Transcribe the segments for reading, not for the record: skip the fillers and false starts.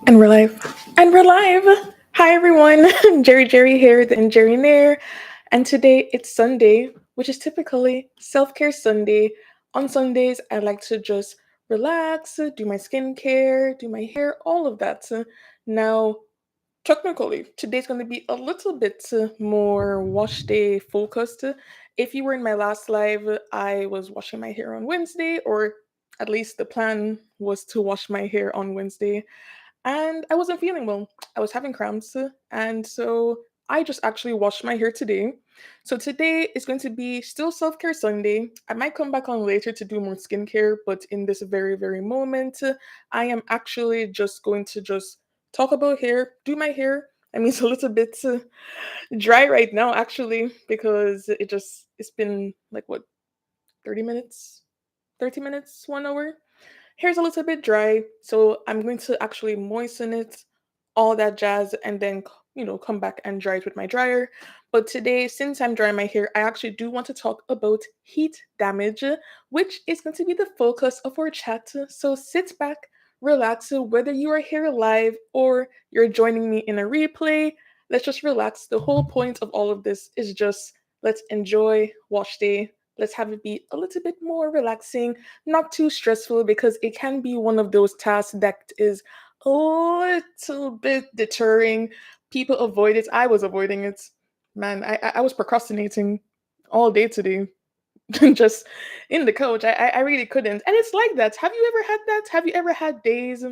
And we're live. And we're live. Hi, everyone. Jerry here, the Njeri. And today it's Sunday, which is typically self care Sunday. On Sundays, I like to just relax, do my skincare, do my hair, all of that. Now, technically, today's going to be a little bit more wash day focused. If you were in my last live, I was washing my hair on Wednesday, or at least the plan was to wash my hair on Wednesday, and I wasn't feeling well. I was having cramps, and so I just actually washed my hair today. So today is going to be still self care Sunday. I might come back on later to do more skincare, but in this very moment, I am actually just going to just talk about hair, do my hair. I mean, it's a little bit dry right now, actually, because it's been like what, 30 minutes, 30 minutes, 1 hour. Hair's a little bit dry, so I'm going to actually moisten it, all that jazz, and then come back and dry it with my dryer. But today, since I'm drying my hair, I actually do want to talk about heat damage, which is going to be the focus of our chat. So sit back, relax, whether you are here live or you're joining me in a replay. Let's just relax. The whole point of all of this is just let's enjoy wash day. Let's have it be a little bit more relaxing, not too stressful, because it can be one of those tasks that is a little bit deterring. People avoid it. I was avoiding it. Man, I was procrastinating all day today. Just in the coach. I really couldn't. And it's like that. Have you ever had that? Have you ever had days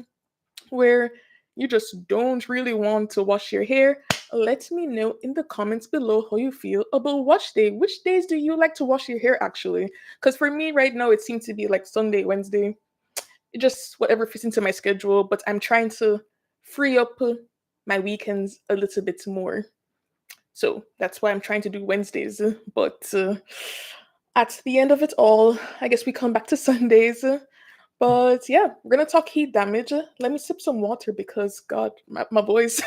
where you just don't really want to wash your hair? Let me know in the comments below how you feel about wash day. Which days do you like to wash your hair actually? Because for me right now, it seems to be like Sunday, Wednesday. It just whatever fits into my schedule, but I'm trying to free up my weekends a little bit more. So that's why I'm trying to do Wednesdays. But at the end of it all, I guess we come back to Sundays. But yeah, we're gonna talk heat damage. Let me sip some water because God, my voice,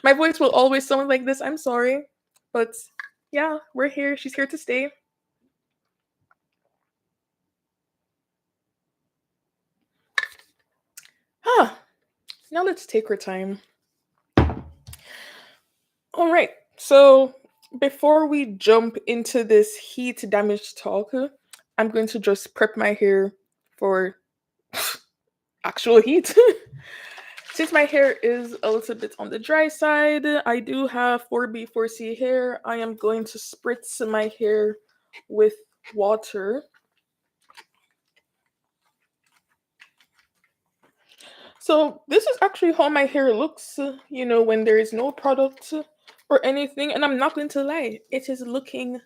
my voice will always sound like this. I'm sorry, but yeah, we're here. She's here to stay. Huh. Now let's take our time. All right. So before we jump into this heat damage talk, I'm going to just prep my hair for actual heat. Since my hair is a little bit on the dry side, I do have 4B, 4C hair. I am going to spritz my hair with water. So, this is actually how my hair looks, when there is no product or anything. And I'm not going to lie, it is looking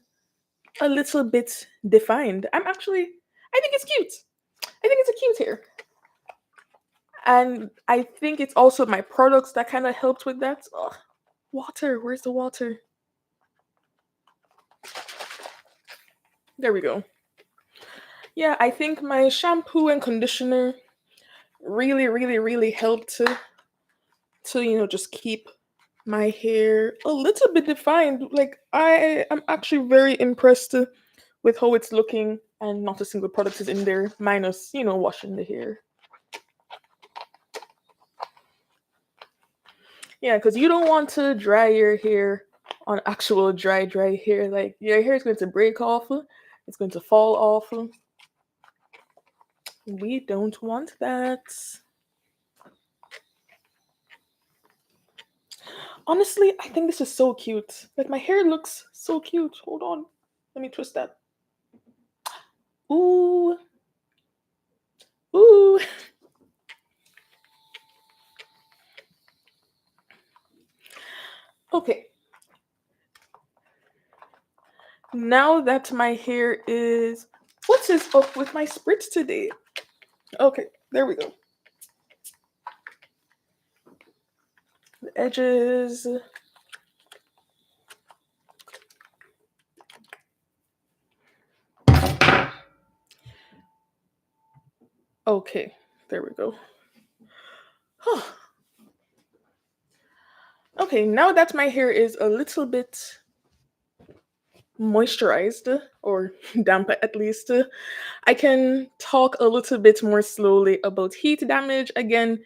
a little bit defined. I think it's cute. I think it's a cute hair. And I think it's also my products that kind of helped with that. Ugh, water, where's the water? There we go. Yeah, I think my shampoo and conditioner really helped to just keep my hair a little bit defined. Like I am actually very impressed with how it's looking, and not a single product is in there minus washing the hair. Yeah, because you don't want to dry your hair on actual dry hair. Like your hair is going to break off, it's going to fall off. We don't want that. Honestly, I think this is so cute. Like my hair looks so cute. Hold on. Let me twist that. Ooh. Ooh. Okay. Now that my hair is, what is up with my spritz today? Okay, there we go. The edges. Okay, there we go. Okay, now that my hair is a little bit moisturized, or damp at least, I can talk a little bit more slowly about heat damage. Again,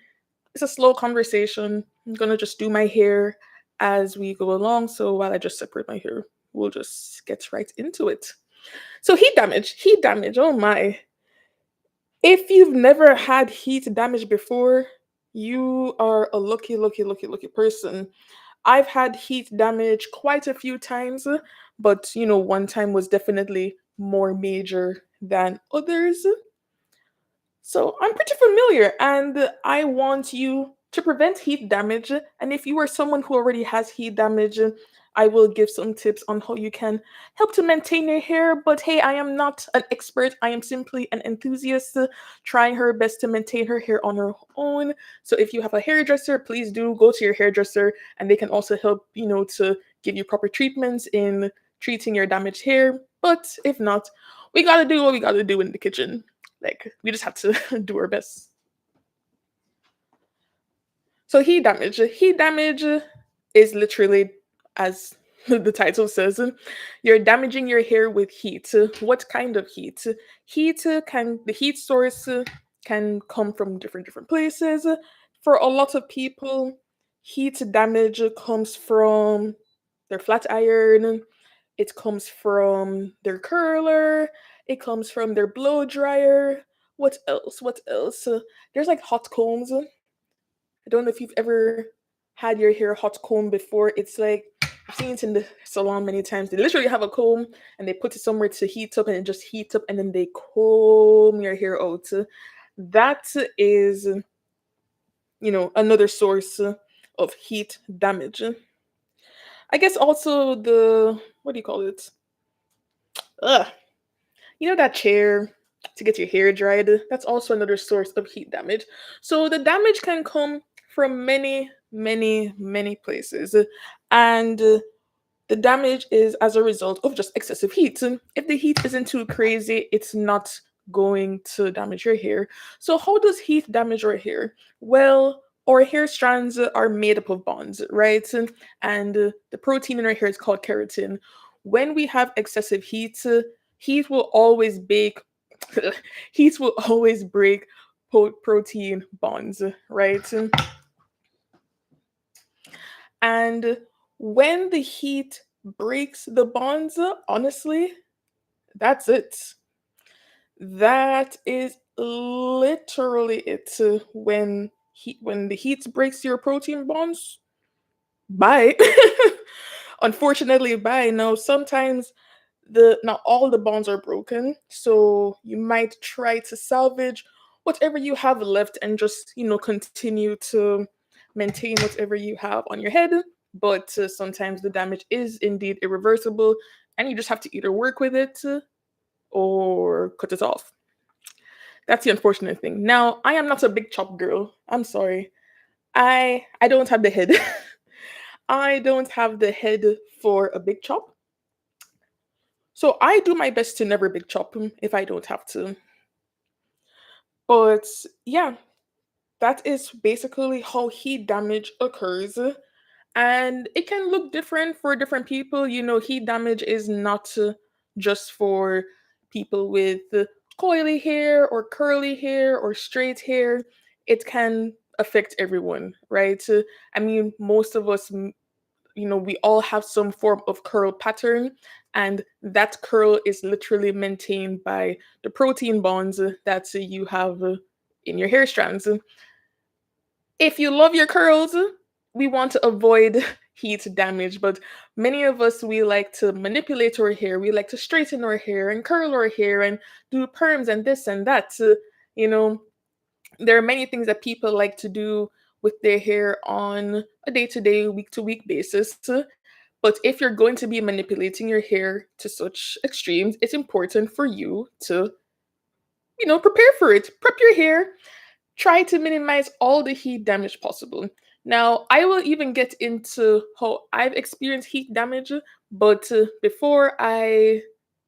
It's a slow conversation. I'm gonna just do my hair as we go along. So while I just separate my hair, we'll just get right into it. So heat damage, heat damage. Oh my! If you've never had heat damage before, you are a lucky, lucky, lucky, lucky person. I've had heat damage quite a few times, but one time was definitely more major than others. So I'm pretty familiar, and I want you to prevent heat damage. And if you are someone who already has heat damage, I will give some tips on how you can help to maintain your hair. But hey, I am not an expert. I am simply an enthusiast trying her best to maintain her hair on her own. So if you have a hairdresser, please do go to your hairdresser, and they can also help, to give you proper treatments in treating your damaged hair. But if not, we gotta do what we gotta do in the kitchen. Like, we just have to do our best. So heat damage. Heat damage is literally, as the title says, you're damaging your hair with heat. What kind of heat? The heat source can come from different places. For a lot of people, heat damage comes from their flat iron. It comes from their curler. It comes from their blow dryer. What else? What else? There's like hot combs. I don't know if you've ever had your hair hot comb before. It's like I've seen it in the salon many times. They literally have a comb and they put it somewhere to heat up and it just heats up and then they comb your hair out. That is, another source of heat damage. I guess also the what do you call it? Ugh. That chair to get your hair dried, that's also another source of heat damage. So the damage can come from many, many, many places. And the damage is as a result of just excessive heat. If the heat isn't too crazy, it's not going to damage your hair. So, how does heat damage our hair? Well, our hair strands are made up of bonds, right? And the protein in our hair is called keratin. When we have excessive heat, heat will always bake, heat will always break protein bonds, right? And when the heat breaks the bonds, honestly, that's it. That is literally it. When the heat breaks your protein bonds, bye. Unfortunately, bye. Now sometimes the not all the bonds are broken, so you might try to salvage whatever you have left and just continue to maintain whatever you have on your head. But sometimes the damage is indeed irreversible, and you just have to either work with it or cut it off. That's the unfortunate thing. Now, I am not a big chop girl. I'm sorry. I don't have the head. I don't have the head for a big chop. So I do my best to never big chop if I don't have to. But yeah, that is basically how heat damage occurs. And it can look different for different people. Heat damage is not just for people with coily hair or curly hair or straight hair. It can affect everyone, right? I mean, most of us, we all have some form of curl pattern, and that curl is literally maintained by the protein bonds that you have in your hair strands. If you love your curls, we want to avoid heat damage, but many of us, we like to manipulate our hair, we like to straighten our hair and curl our hair and do perms and this and that. You know, there are many things that people like to do with their hair on a day to day, week to week basis. But if you're going to be manipulating your hair to such extremes, it's important for you to, prepare for it. Prep your hair, try to minimize all the heat damage possible. Now, I will even get into how I've experienced heat damage, but before I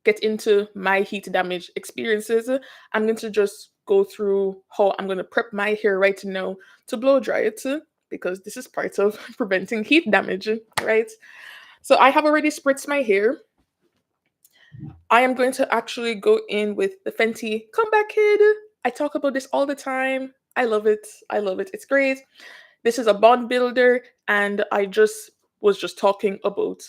get into my heat damage experiences, I'm going to just go through how I'm going to prep my hair right now to blow dry it, because this is part of preventing heat damage, right? So I have already spritzed my hair. I am going to actually go in with the Fenty Comeback Kid. I talk about this all the time. I love it. I love it. It's great. This is a bond builder, and I just talking about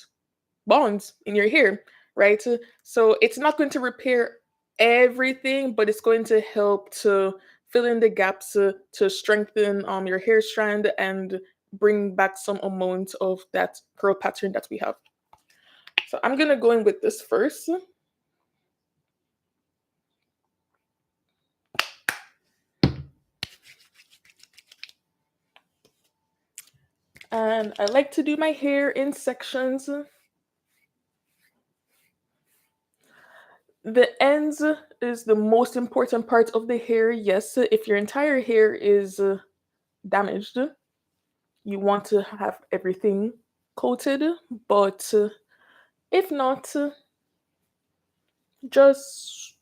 bonds in your hair, right? So it's not going to repair everything, but it's going to help to fill in the gaps, to strengthen your hair strand and bring back some amount of that curl pattern that we have. So I'm gonna go in with this first. And I like to do my hair in sections. The ends is the most important part of the hair. Yes, if your entire hair is damaged, you want to have everything coated, but if not, just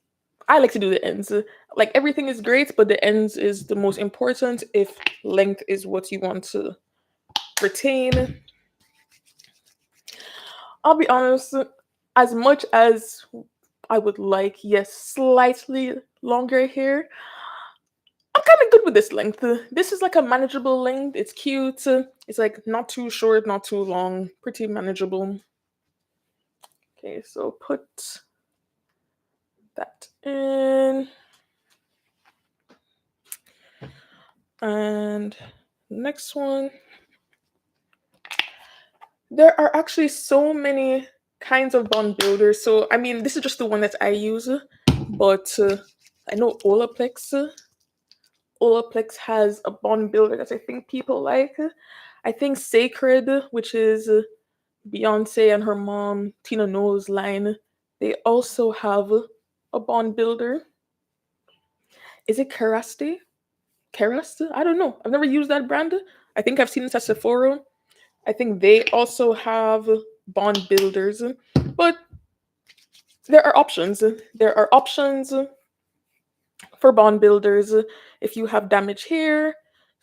I like to do the ends. Like everything is great, but the ends is the most important if length is what you want to retain. I'll be honest, as much as I would like, yes, slightly longer hair, I'm kind of good with this length. This is like a manageable length. It's cute. It's like not too short, not too long, pretty manageable. Okay, so put that in. And next one. There are actually so many kinds of bond builders. So, I mean, this is just the one that I use, but I know Olaplex has a bond builder that I think people like. I think Sacred, which is Beyonce and her mom, Tina Knowles' line, they also have a bond builder. Is it Keraste? Keraste? I don't know. I've never used that brand. I think I've seen it at Sephora. I think they also have bond builders, but there are options. There are options for bond builders if you have damaged hair,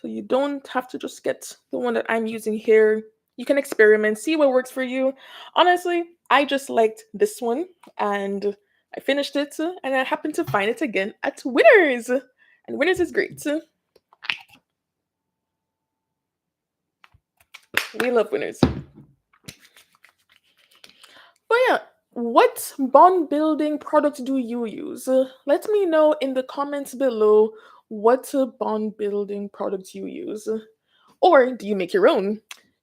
so you don't have to just get the one that I'm using here. You can experiment, see what works for you. Honestly, I just liked this one and I finished it and I happened to find it again at Winners. And Winners is great. We love Winners. But yeah, what bond building product do you use? Let me know in the comments below what bond building product you use. Or do you make your own?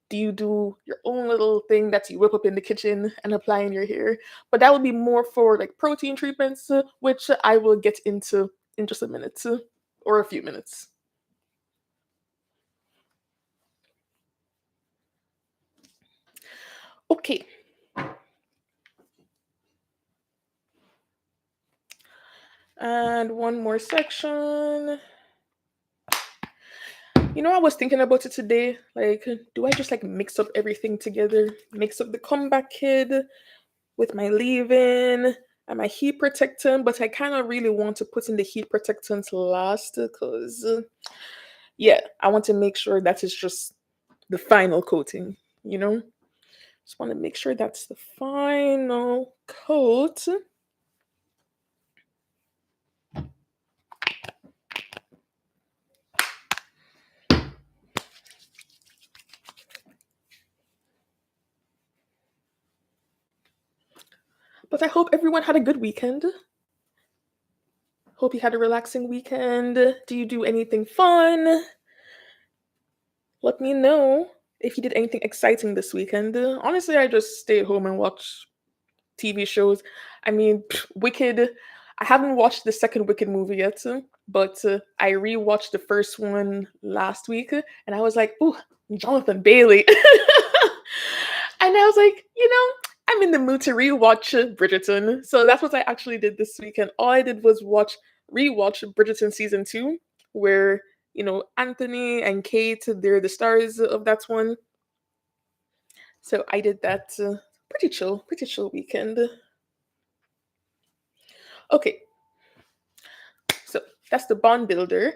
Do you do your own little thing that you whip up in the kitchen and apply in your hair? But that would be more for like protein treatments, which I will get into in just a minute or a few minutes. Okay. And one more section. I was thinking about it today. Like, do I just like mix up everything together? Mix up the comeback kid with my leave-in and my heat protectant, but I kind of really want to put in the heat protectant last because, yeah, I want to make sure that is just the final coating, you know? Just want to make sure that's the final coat. But I hope everyone had a good weekend. Hope you had a relaxing weekend. Do you do anything fun? Let me know if you did anything exciting this weekend. Honestly, I just stay at home and watch TV shows. I mean, Wicked. I haven't watched the second Wicked movie yet, but I rewatched the first one last week, and I was like, "Ooh, Jonathan Bailey," and I was like, I'm in the mood to rewatch Bridgerton. So that's what I actually did this weekend. All I did was rewatch Bridgerton season 2, where Anthony and Kate, they're the stars of that one. So I did that. Pretty chill weekend. Okay, so that's the bond builder.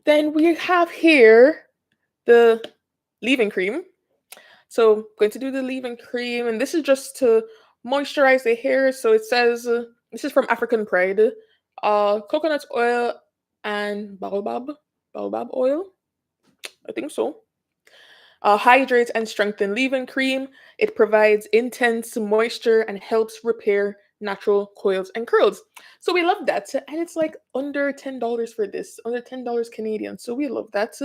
Then we have here the leave-in cream. So I'm going to do the leave-in cream, and this is just to moisturize the hair. So it says this is from African Pride. Coconut oil and baobab oil. I think so. Hydrates and strengthen leave-in cream. It provides intense moisture and helps repair natural coils and curls. So we love that, and it's like under $10 for this, under $10 Canadian. So we love that.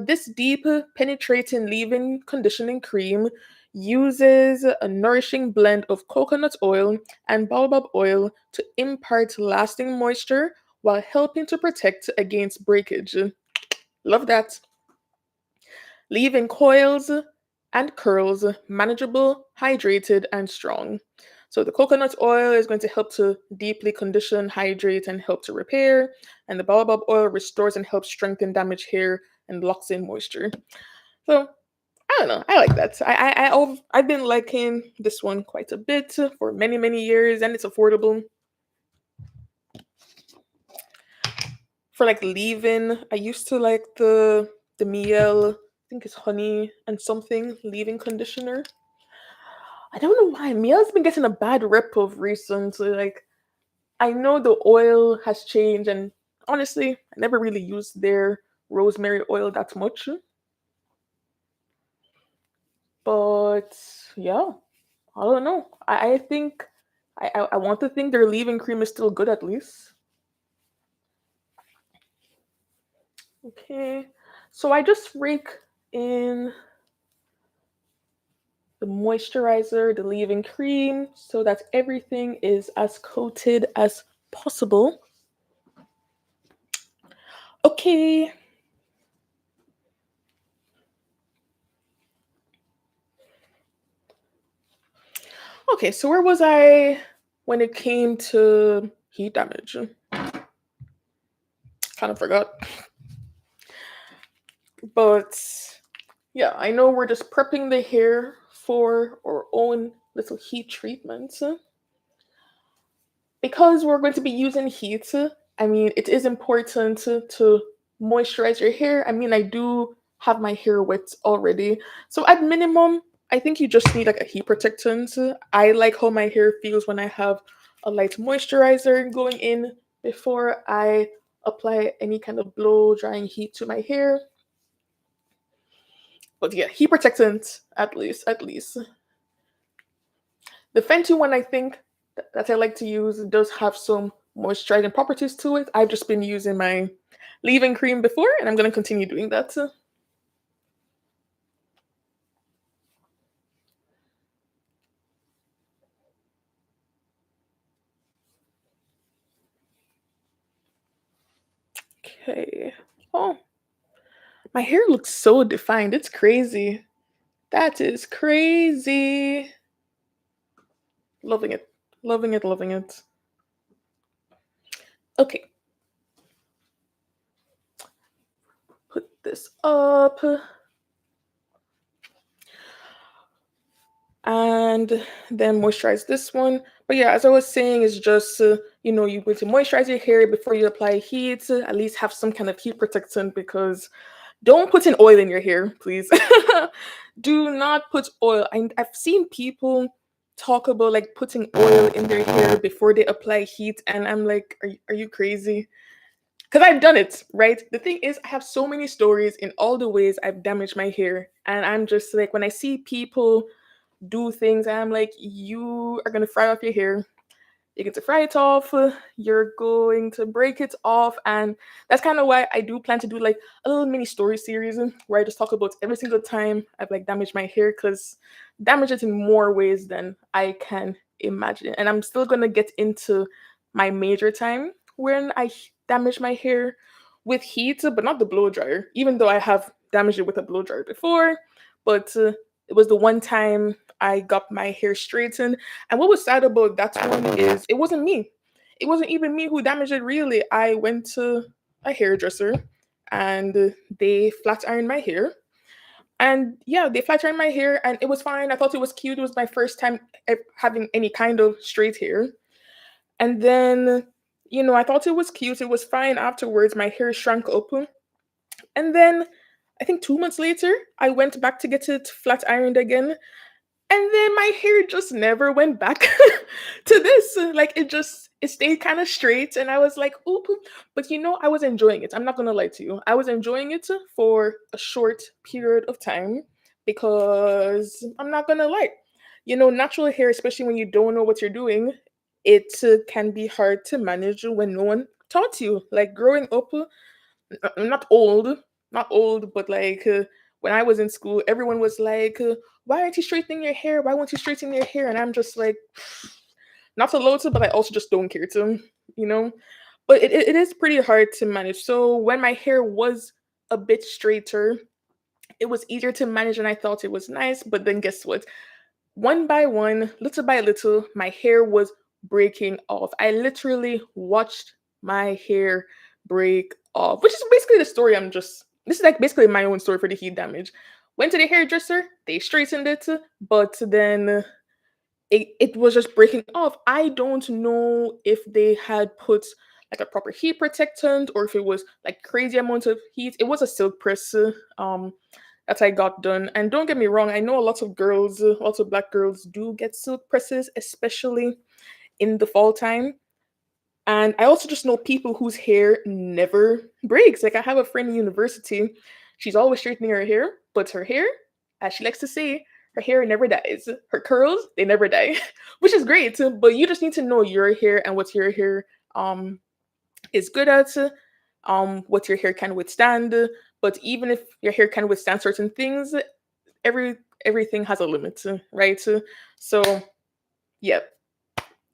This deep penetrating leave-in conditioning cream uses a nourishing blend of coconut oil and baobab oil to impart lasting moisture while helping to protect against breakage. Love that. Leave-in coils and curls manageable, hydrated, and strong. So the coconut oil is going to help to deeply condition, hydrate, and help to repair. And the baobab oil restores and helps strengthen damaged hair and locks in moisture. So I don't know. I like that. I've been liking this one quite a bit for many years, and it's affordable. For like leave-in, I used to like the Miel. I think it's honey and something leave-in conditioner. I don't know why Mia's been getting a bad rep of recently. Like I know the oil has changed, and honestly, I never really used their rosemary oil that much. But yeah, I don't know. I think I want to think their leave-in cream is still good at least. Okay, so I just rake in the moisturizer, the leave-in cream, so that everything is as coated as possible. Okay. Okay, so where was I when it came to heat damage? Kind of forgot. But yeah, I know we're just prepping the hair for our own little heat treatment. Because we're going to be using heat, I mean, it is important to moisturize your hair. I mean, I do have my hair wet already. So at minimum, I think you just need like a heat protectant. I like how my hair feels when I have a light moisturizer going in before I apply any kind of blow drying heat to my hair. But yeah, heat protectant at least. The Fenty one, I think that I like to use does have some moisturizing properties to it. I've just been using my leave-in cream before, and I'm going to continue doing that. Okay. Oh, my hair looks so defined. It's crazy. That is crazy. Loving it. Loving it. Loving it. Okay. Put this up. And then moisturize this one. But yeah, as I was saying, it's just you want to moisturize your hair before you apply heat. At least have some kind of heat protectant because don't put in oil in your hair, please. Do not put oil. I've seen people talk about like putting oil in their hair before they apply heat, and I'm like, are you crazy? Because I've done it, right? The thing is, I have so many stories in all the ways I've damaged my hair, and I'm just like, when I see people do things. And I'm like, you are gonna fry off your hair. You get to fry it off. You're going to break it off, and that's kind of why I do plan to do like a little mini story series where I just talk about every single time I've like damaged my hair because damage it in more ways than I can imagine. And I'm still gonna get into my major time when damage my hair with heat, but not the blow dryer. Even though I have damaged it with a blow dryer before, but it was the one time I got my hair straightened. And what was sad about that one is it wasn't me. It wasn't even me who damaged it really. I went to a hairdresser and they flat ironed my hair. And yeah, they flat ironed my hair and it was fine. I thought it was cute. It was my first time having any kind of straight hair. And then, I thought it was cute. It was fine afterwards. My hair shrank up. And then I think 2 months later, I went back to get it flat ironed again. And then my hair just never went back to this. Like it stayed kind of straight, and I was like, oop. But I was enjoying it. I'm not gonna lie to you. I was enjoying it for a short period of time because I'm not gonna lie. Natural hair, especially when you don't know what you're doing, it can be hard to manage when no one taught you. Like growing up, I'm not old, but like when I was in school, everyone was like, "Why aren't you straightening your hair? Why won't you straighten your hair?" And I'm just like, not to load to, but I also just don't care to, you know. But it is pretty hard to manage. So when my hair was a bit straighter, it was easier to manage, and I thought it was nice. But then guess what? One by one, little by little, my hair was breaking off. I literally watched my hair break off, which is basically the story. This is like basically my own story for the heat damage. Went to the hairdresser, they straightened it, but then it was just breaking off. I don't know if they had put like a proper heat protectant or if it was like crazy amount of heat. It was a silk press that I got done. And don't get me wrong, I know a lot of girls, lots of black girls do get silk presses, especially in the fall time. And I also just know people whose hair never breaks. Like I have a friend in university, she's always straightening her hair, but her hair, as she likes to say, her hair never dies. Her curls, they never die, which is great. But you just need to know your hair and what your hair um is good at, what your hair can withstand. But even if your hair can withstand certain things, every everything has a limit, right? So yeah,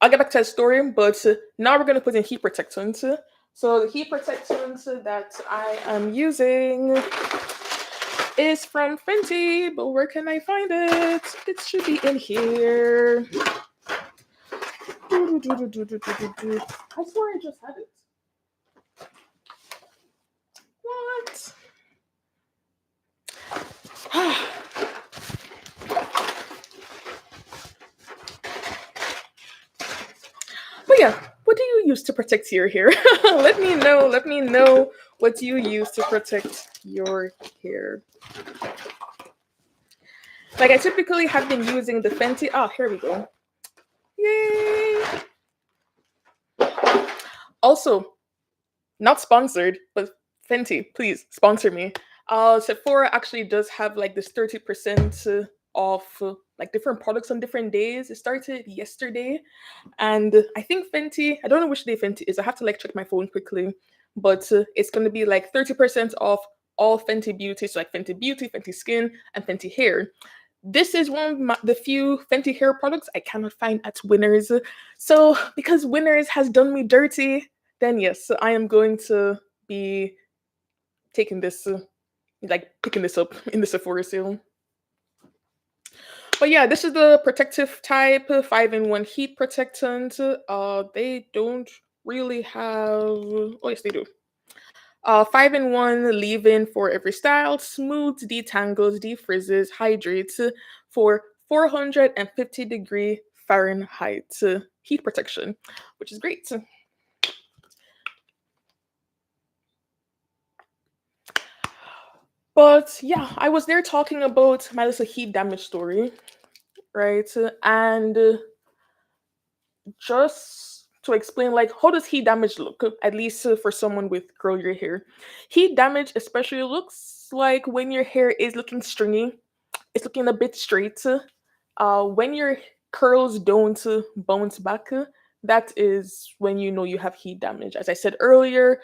I'll get back to that story, but now we're gonna put in heat protectant. So the heat protectant that I am using is from Fenty, but where can I find it? It should be in here. I swear I just had it. What? But yeah, what do you use to protect your hair? Let me know. Let me know what you use to protect your hair. Like I typically have been using the Fenty. Oh, here we go. Yay! Also, not sponsored, but Fenty, please sponsor me. Sephora actually does have like this 30% off like different products on different days. It started yesterday, and I think Fenty. I don't know which day Fenty is. I have to like check my phone quickly, but it's gonna be like 30% off all Fenty Beauty, so like Fenty Beauty, Fenty Skin, and Fenty Hair. This is one of the few Fenty hair products I cannot find at Winners. So, because Winners has done me dirty, then yes, I am going to be taking this, like picking this up in the Sephora sale. But yeah, this is the protective type, 5-in-1 heat protectant. They don't really have. Oh yes, they do. 5-in-1 leave-in for every style, smooths, detangles, defrizzes, hydrates for 450-degree Fahrenheit heat protection, which is great. But yeah, I was there talking about my little heat damage story, right? And just to explain, like, how does heat damage look? At least for someone with curlier hair, heat damage especially looks like when your hair is looking stringy, it's looking a bit straight. When your curls don't bounce back, that is when you know you have heat damage. As I said earlier,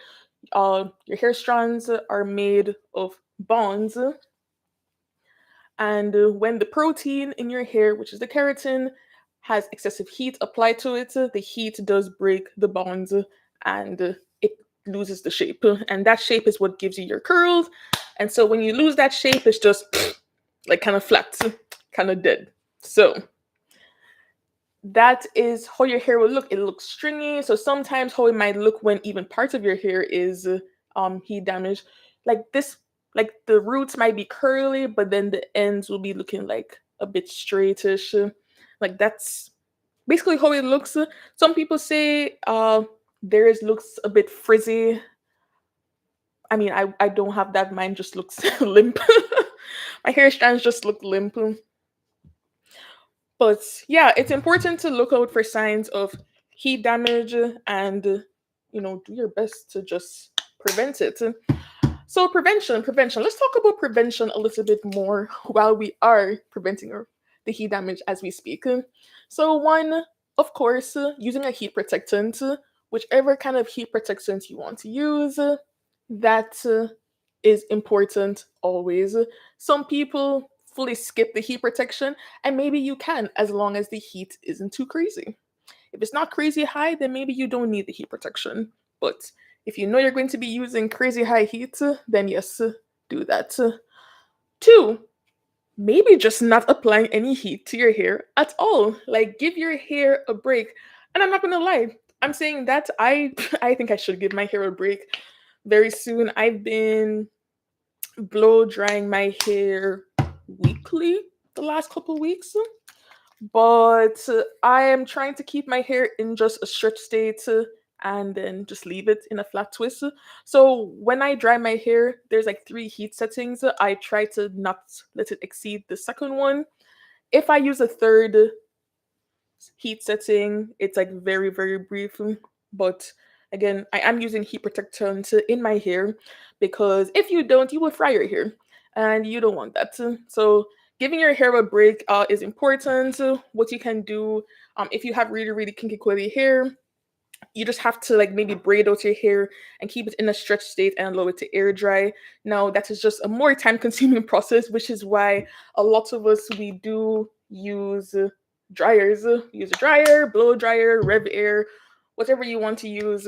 your hair strands are made of bonds, and when the protein in your hair, which is the keratin, has excessive heat applied to it, the heat does break the bonds and it loses the shape. And that shape is what gives you your curls. And so when you lose that shape, it's just like kind of flat, kind of dead. So that is how your hair will look. It looks stringy. So sometimes how it might look when even parts of your hair is heat damage. Like this, like the roots might be curly, but then the ends will be looking like a bit straightish. Like that's basically how it looks. Some people say theirs looks a bit frizzy. I mean, I don't have that. Mine just looks limp. My hair strands just look limp. But yeah, it's important to look out for signs of heat damage and do your best to just prevent it. So prevention. Let's talk about prevention a little bit more while we are preventing the heat damage as we speak. So one, of course, using a heat protectant, whichever kind of heat protectant you want to use, that is important always. Some people fully skip the heat protection, and maybe you can as long as the heat isn't too crazy. If it's not crazy high, then maybe you don't need the heat protection. But if you know you're going to be using crazy high heat, then yes, do that. Two, maybe just not applying any heat to your hair at all. Like give your hair a break. And I'm not gonna lie, I'm saying that I think I should give my hair a break very soon. I've been blow drying my hair weekly the last couple weeks, but I am trying to keep my hair in just a stretch state and then just leave it in a flat twist. So when I dry my hair, there's like three heat settings. I try to not let it exceed the second one. If I use a third heat setting, it's like very, very brief. But again, I am using heat protectant in my hair because if you don't, you will fry your hair and you don't want that. So giving your hair a break is important. What you can do if you have really, really kinky, coily hair, you just have to like maybe braid out your hair and keep it in a stretched state and allow it to air dry. Now that is just a more time consuming process, which is why a lot of us we do use dryers. Use a dryer, blow dryer, rev air, whatever you want to use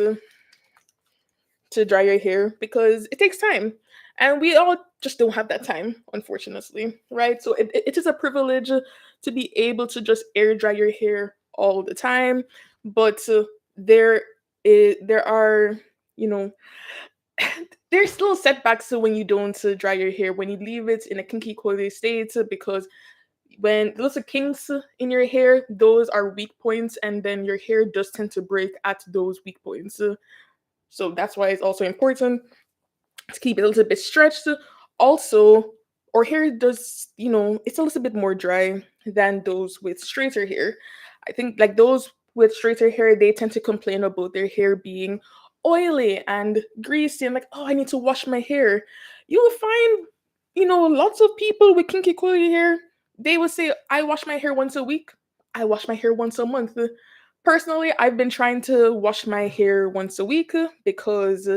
to dry your hair because it takes time. And we all just don't have that time, unfortunately, right? So it is a privilege to be able to just air dry your hair all the time. But there are, you know, there's still setbacks when you don't dry your hair, when you leave it in a kinky coily state, because when those are kinks in your hair, those are weak points, and then your hair does tend to break at those weak points. So that's why it's also important to keep it a little bit stretched. Also, our hair does, it's a little bit more dry than those with straighter hair. I think like those with straighter hair, they tend to complain about their hair being oily and greasy and like, oh, I need to wash my hair. You'll find, lots of people with kinky coily hair, they would say, I wash my hair once a week. I wash my hair once a month. Personally, I've been trying to wash my hair once a week because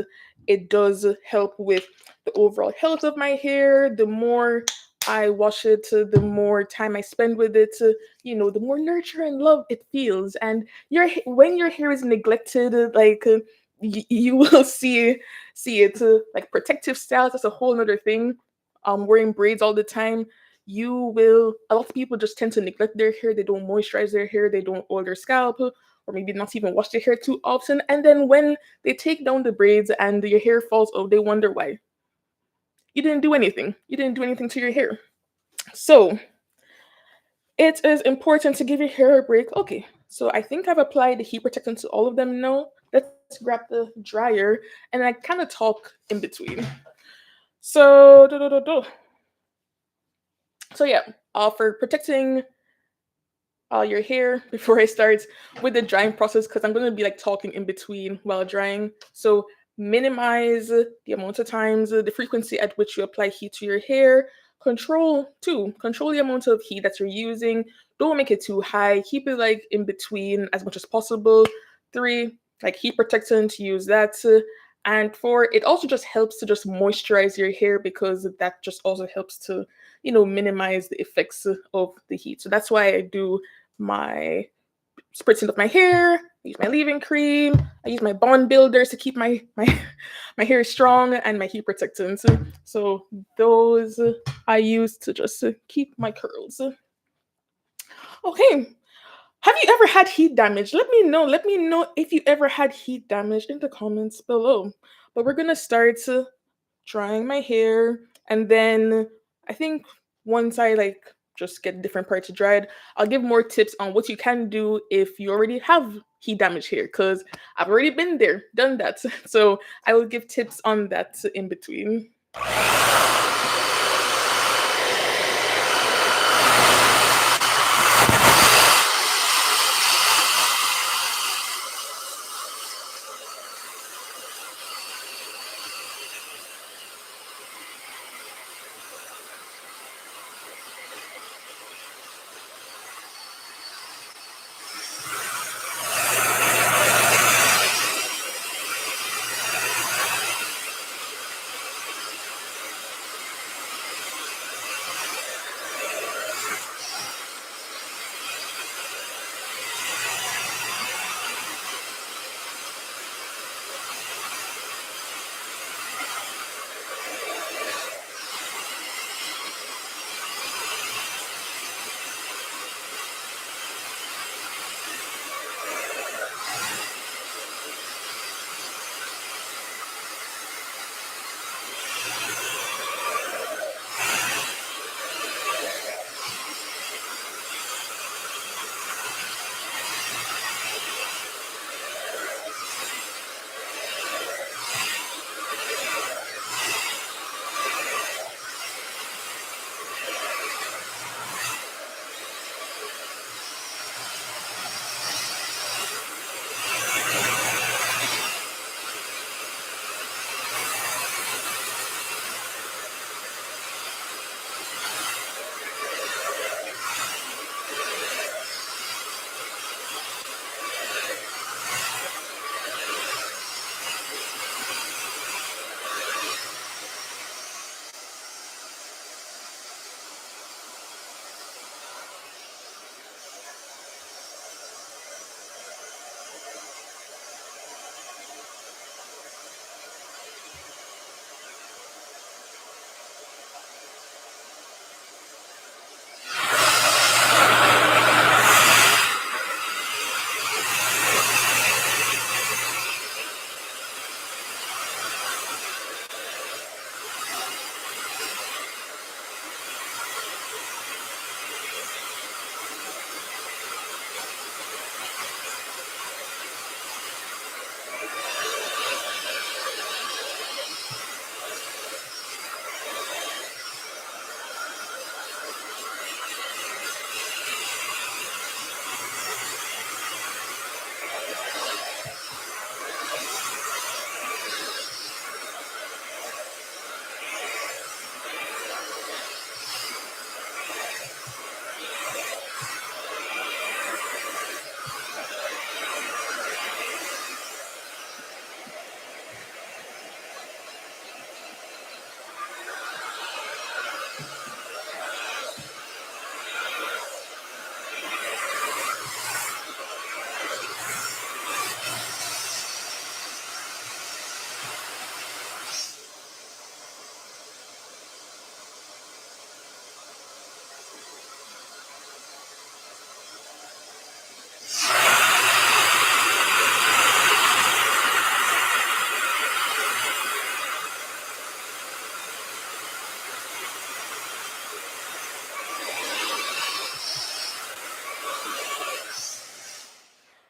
it does help with the overall health of my hair. The more I wash it, the more time I spend with it, the more nurture and love it feels. And when your hair is neglected, like you will see it. Like protective styles, that's a whole other thing. Wearing braids all the time, you will. A lot of people just tend to neglect their hair. They don't moisturize their hair. They don't oil their scalp, or maybe not even wash their hair too often. And then when they take down the braids and your hair falls out, they wonder why. You didn't do anything. You didn't do anything to your hair. So it is important to give your hair a break. Okay, so I think I've applied the heat protectant to all of them now. Let's grab the dryer and I kind of talk in between. So, so yeah, for protecting your hair before I start with the drying process, because I'm going to be like talking in between while drying. So minimize the amount of times, the frequency at which you apply heat to your hair. Control the amount of heat that you're using. Don't make it too high. Keep it like in between as much as possible. Three, like heat protectant, use that. And four, it also just helps to just moisturize your hair because that just also helps to, minimize the effects of the heat. So that's why I do my spritzing of my hair. I use my leave-in cream. I use my bond builders to keep my my hair strong and my heat protectants. So those I use to just keep my curls. Okay. Have you ever had heat damage? Let me know. Let me know if you ever had heat damage in the comments below. But we're gonna start drying my hair, and then I think once I like just get different parts dried, I'll give more tips on what you can do if you already have heat damage hair, because I've already been there, done that. So I will give tips on that in between.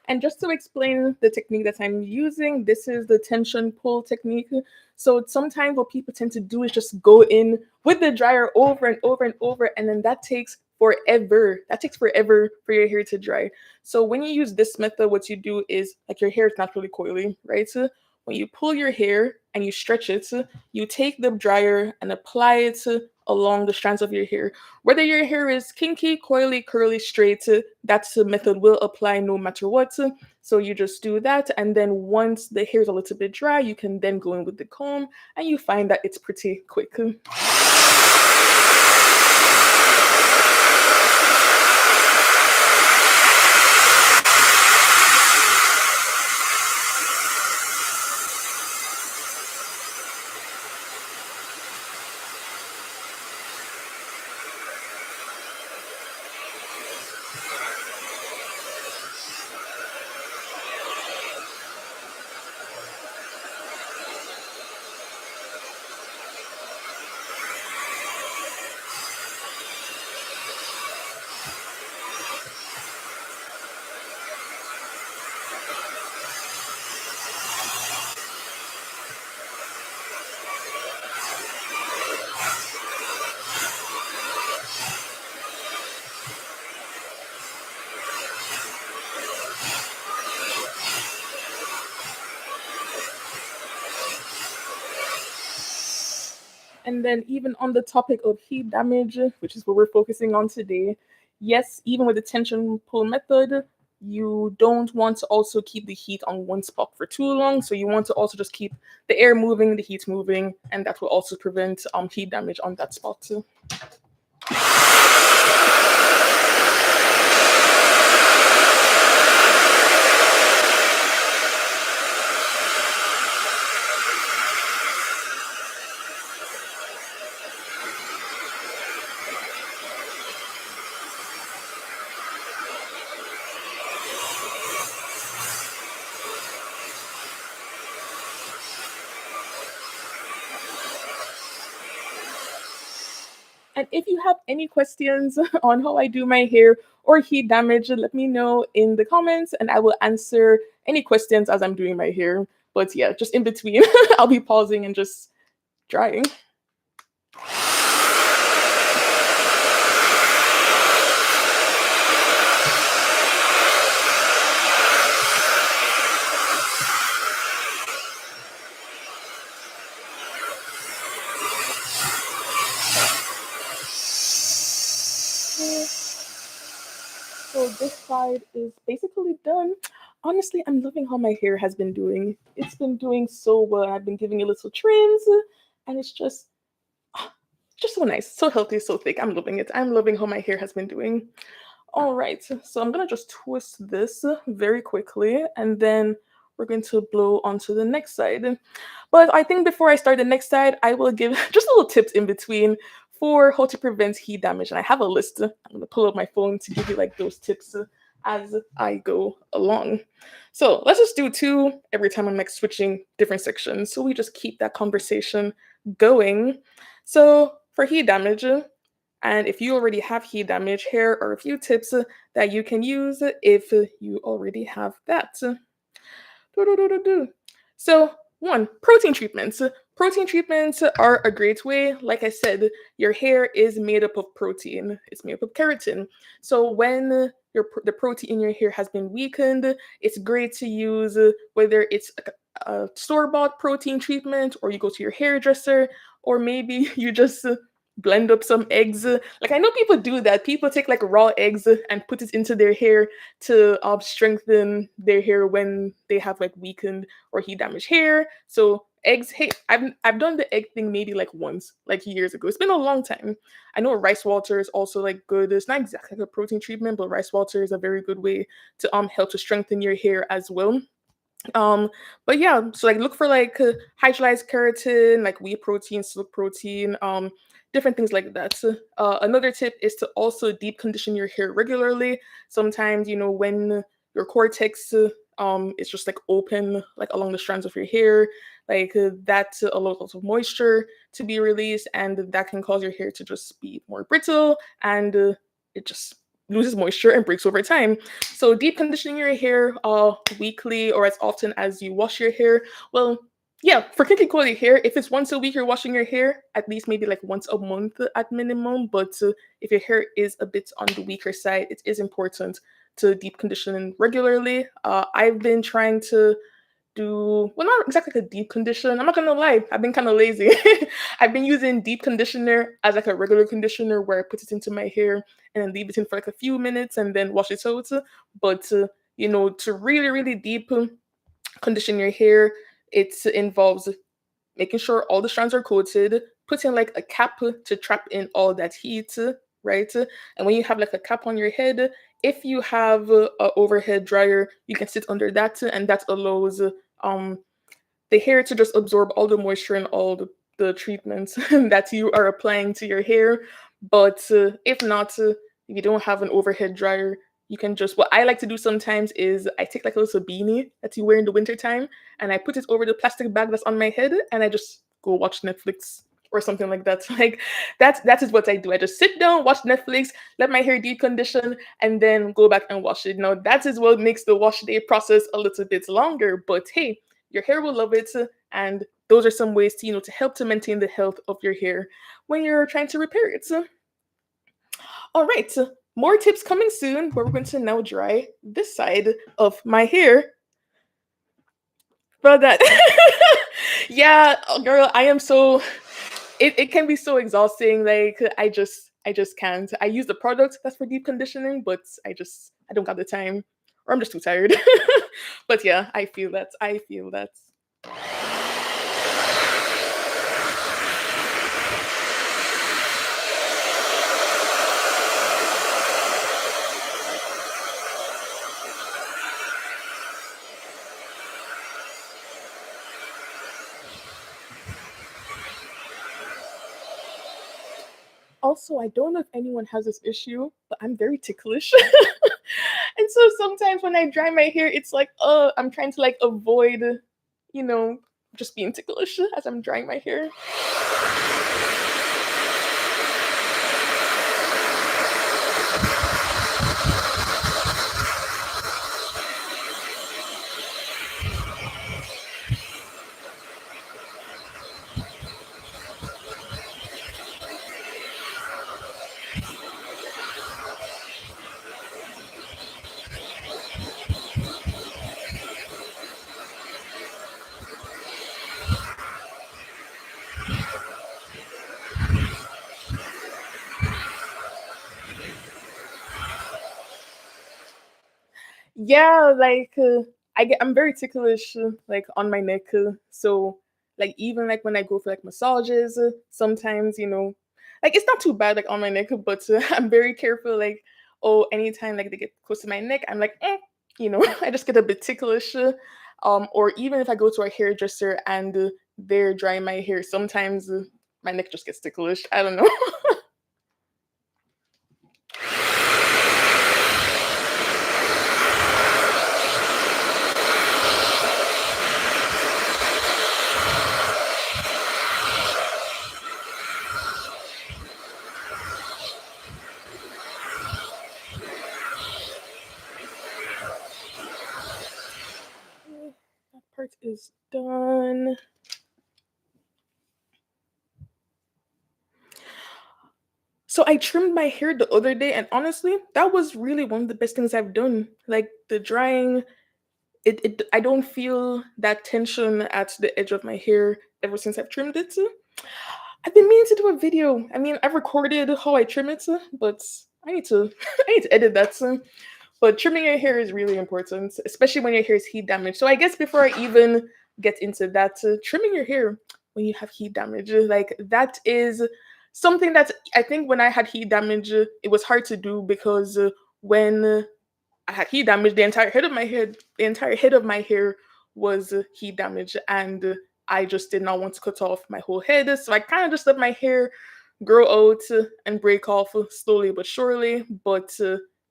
And just to explain the technique that I'm using, this is the tension pull technique. So sometimes what people tend to do is just go in with the dryer over and over and over, and then that takes forever. That takes forever for your hair to dry. So when you use this method, what you do is, like, your hair is naturally coily, right? So when you pull your hair and you stretch it, you take the dryer and apply it along the strands of your hair. Whether your hair is kinky, coily, curly, straight, that method will apply no matter what. So you just do that, and then once the hair is a little bit dry, you can then go in with the comb, and you find that it's pretty quick. And then, even on the topic of heat damage, which is what we're focusing on today, yes, even with the tension pull method, you don't want to also keep the heat on one spot for too long. So you want to also just keep the air moving, the heat moving, and that will also prevent heat damage on that spot too. And if you have any questions on how I do my hair or heat damage, let me know in the comments, and I will answer any questions as I'm doing my hair. But yeah, just in between, I'll be pausing and just drying. So this side is basically done. Honestly, I'm loving how my hair has been doing. It's been doing so well. I've been giving it little trims, and it's just so nice, so healthy, so thick. I'm loving it. I'm loving how my hair has been doing. All right, so I'm gonna just twist this very quickly, and then we're going to blow onto the next side. But I think before I start the next side, I will give just little tips in between for how to prevent heat damage. And I have a list. I'm gonna pull up my phone to give you like those tips as I go along. So let's just do two every time I'm like switching different sections. So we just keep that conversation going. So for heat damage, and if you already have heat damage, here are a few tips that you can use if you already have that. Do-do-do-do-do. So, one, protein treatments. Protein treatments are a great way. Like I said, your hair is made up of protein. It's made up of keratin. So when the protein in your hair has been weakened, it's great to use whether it's a store-bought protein treatment, or you go to your hairdresser, or maybe you just blend up some eggs. Like, I know people do that. People take like raw eggs and put it into their hair to strengthen their hair when they have like weakened or heat damaged hair. So eggs, hey, I've done the egg thing maybe like once, like years ago. It's been a long time. I know rice water is also like good. It's not exactly like a protein treatment, but rice water is a very good way to help to strengthen your hair as well. Um, but yeah, so like look for like hydrolyzed keratin, like whey protein, silk protein, different things like that. Another tip is to also deep condition your hair regularly. Sometimes, when your cortex is just like open, like along the strands of your hair, like that allows lots of moisture to be released, and that can cause your hair to just be more brittle, and it just loses moisture and breaks over time. So deep conditioning your hair weekly or as often as you wash your hair. Well, yeah, for kinky quality hair, if it's once a week you're washing your hair, at least maybe like once a month at minimum. But if your hair is a bit on the weaker side, it is important to deep condition regularly. I've been trying to do, well, not exactly like a deep condition. I'm not gonna lie, I've been kind of lazy. I've been using deep conditioner as like a regular conditioner where I put it into my hair and then leave it in for like a few minutes and then wash it out. But to really really deep condition your hair, it involves making sure all the strands are coated, putting like a cap to trap in all that heat, right? And when you have like a cap on your head, if you have a overhead dryer, you can sit under that, and that allows um the hair to just absorb all the moisture and all the treatments that you are applying to your hair. But if not, if you don't have an overhead dryer, you can just, what I like to do sometimes is I take like a little beanie that you wear in the wintertime and I put it over the plastic bag that's on my head and I just go watch Netflix or something like that. Like that is what I do. I just sit down, watch Netflix, let my hair decondition, and then go back and wash it. Now that is what makes the wash day process a little bit longer. But hey, your hair will love it, and those are some ways to to help to maintain the health of your hair when you're trying to repair it. All right, more tips coming soon, but we're going to now dry this side of my hair. But that, yeah, girl, I am so. It can be so exhausting. Like I just can't. I use the product that's for deep conditioning, but I don't got the time, or I'm just too tired. But yeah, I feel that. I feel that. Also, I don't know if anyone has this issue, but I'm very ticklish. And so sometimes when I dry my hair, it's like, I'm trying to like avoid, you know, just being ticklish as I'm drying my hair. Yeah, like I'm very ticklish like on my neck. So like even like when I go for like massages, sometimes like it's not too bad like on my neck, but I'm very careful. Like oh, anytime like they get close to my neck, I'm like I just get a bit ticklish. Or even if I go to a hairdresser and they're drying my hair, sometimes my neck just gets ticklish. I don't know. That part is done. So I trimmed my hair the other day, and honestly, that was really one of the best things I've done. Like the drying, it I don't feel that tension at the edge of my hair ever since I've trimmed it. I've been meaning to do a video. I mean, I've recorded how I trim it, but I need to I need to edit that. But trimming your hair is really important, especially when your hair is heat damaged. So I guess before I even get into that, trimming your hair when you have heat damage, like that is something that I think when I had heat damage, it was hard to do because when I had heat damage, the entire head of my hair was heat damage, and I just did not want to cut off my whole head. So I kind of just let my hair grow out and break off slowly but surely. But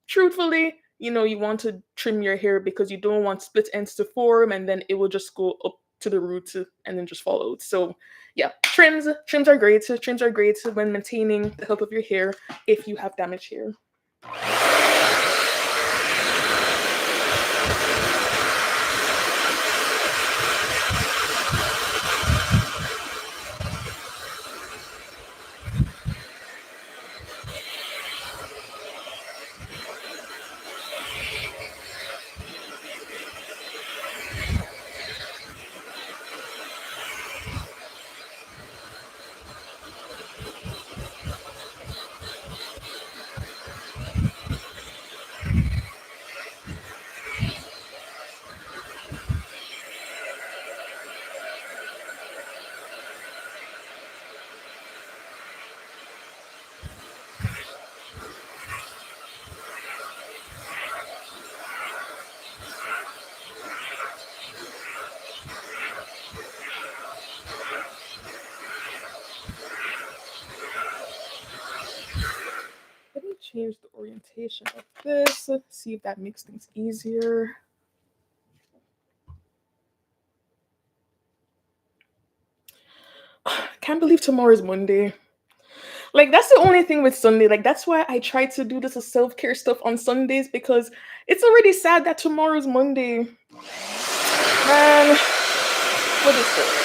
truthfully, you want to trim your hair because you don't want split ends to form, and then it will just go up to the root and then just fall out. So yeah, trims are great. Trims are great when maintaining the health of your hair if you have damaged hair. orientation of this. See if that makes things easier. Can't believe tomorrow's Monday. Like that's the only thing with Sunday. Like that's why I try to do this self care stuff on Sundays because it's already sad that tomorrow's Monday. Man, what is this?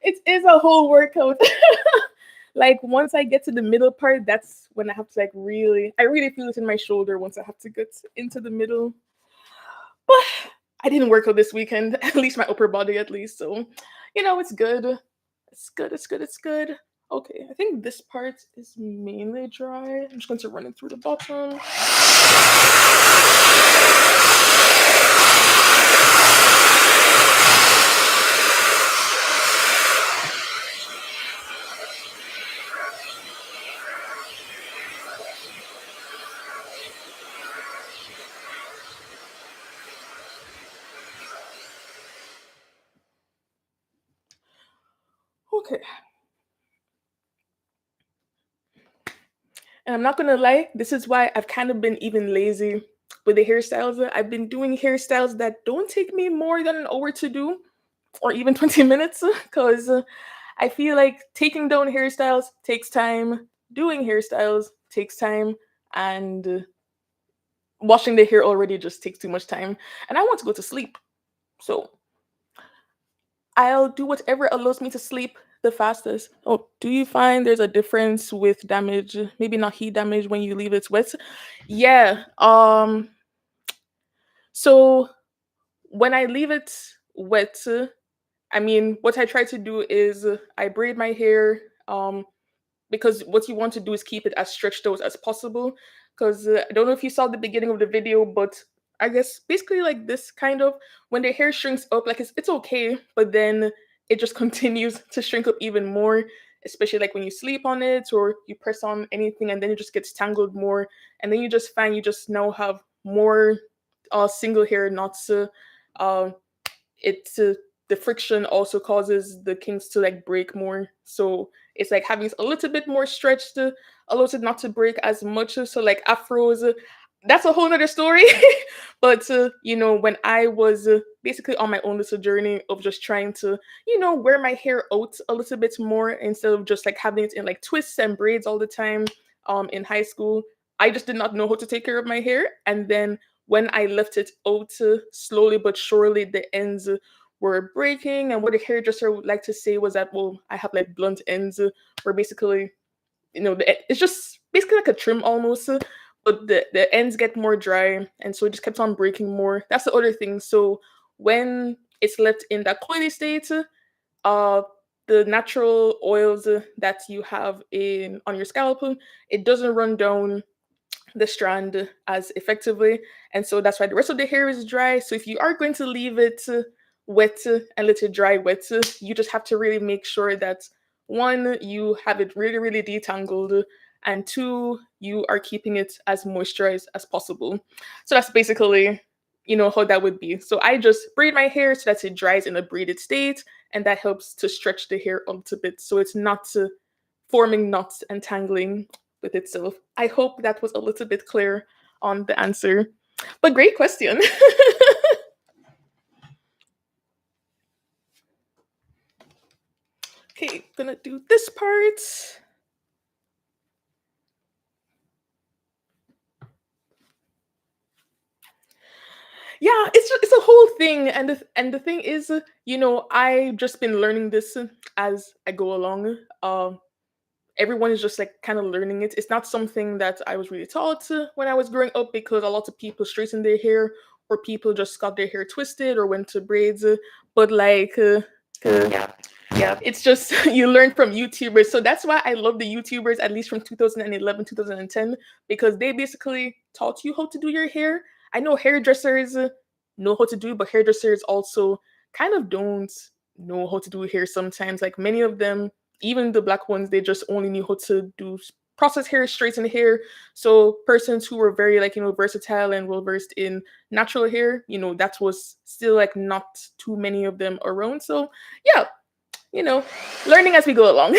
It is a whole workout. Like once I get to the middle part, that's when I have to like I really feel it in my shoulder once I have to get into the middle. But I didn't work out this weekend, at least my upper body at least. So, it's good. It's good, it's good, it's good. Okay, I think this part is mainly dry. I'm just going to run it through the bottom. Okay. And I'm not gonna lie, this is why I've kind of been even lazy with the hairstyles. I've been doing hairstyles that don't take me more than an hour to do, or even 20 minutes, because I feel like taking down hairstyles takes time, doing hairstyles takes time, and washing the hair already just takes too much time. And I want to go to sleep. So I'll do whatever allows me to sleep the fastest. Oh, do you find there's a difference with damage? Maybe not heat damage when you leave it wet. Yeah. So when I leave it wet, I mean, what I try to do is I braid my hair. Because what you want to do is keep it as stretched out as possible. Because I don't know if you saw the beginning of the video, but I guess basically like this kind of when the hair shrinks up, like it's okay, but then it just continues to shrink up even more, especially like when you sleep on it or you press on anything and then it just gets tangled more, and then you just find you just now have more single hair knots. Uh, it's The friction also causes the kinks to like break more, so it's like having a little bit more stretched, a little not to break as much. So like afros, that's a whole nother story. But when I was basically on my own little journey of just trying to wear my hair out a little bit more instead of just like having it in like twists and braids all the time. In high school, I just did not know how to take care of my hair, and then when I left it out, slowly but surely the ends were breaking, and what the hairdresser would like to say was that, well, I have like blunt ends, where basically, it's just basically like a trim almost, but the ends get more dry, and so it just kept on breaking more. That's the other thing. So when it's left in that coily state, uh the natural oils that you have in on your scalp, it doesn't run down the strand as effectively. And so that's why the rest of the hair is dry. So if you are going to leave it wet and let it dry wet, you just have to really make sure that one, you have it really, really detangled, and two, you are keeping it as moisturized as possible. So that's basically, how that would be. So I just braid my hair so that it dries in a braided state, and that helps to stretch the hair a little bit so it's not forming knots and tangling with itself. I hope that was a little bit clear on the answer. But great question. Okay, gonna do this part. Yeah, it's a whole thing, and the thing is, I've just been learning this as I go along. Everyone is just like kind of learning it. It's not something that I was really taught when I was growing up, because a lot of people straighten their hair, or people just got their hair twisted or went to braids. But like, Yeah. Yeah. it's just you learn from YouTubers. So that's why I love the YouTubers, at least from 2011, 2010, because they basically taught you how to do your hair. I know hairdressers know how to do it, but hairdressers also kind of don't know how to do hair sometimes. Like many of them, even the black ones, they just only knew how to do process hair, straighten hair. So persons who were very like, versatile and well versed in natural hair, that was still like not too many of them around. So yeah, you know, learning as we go along.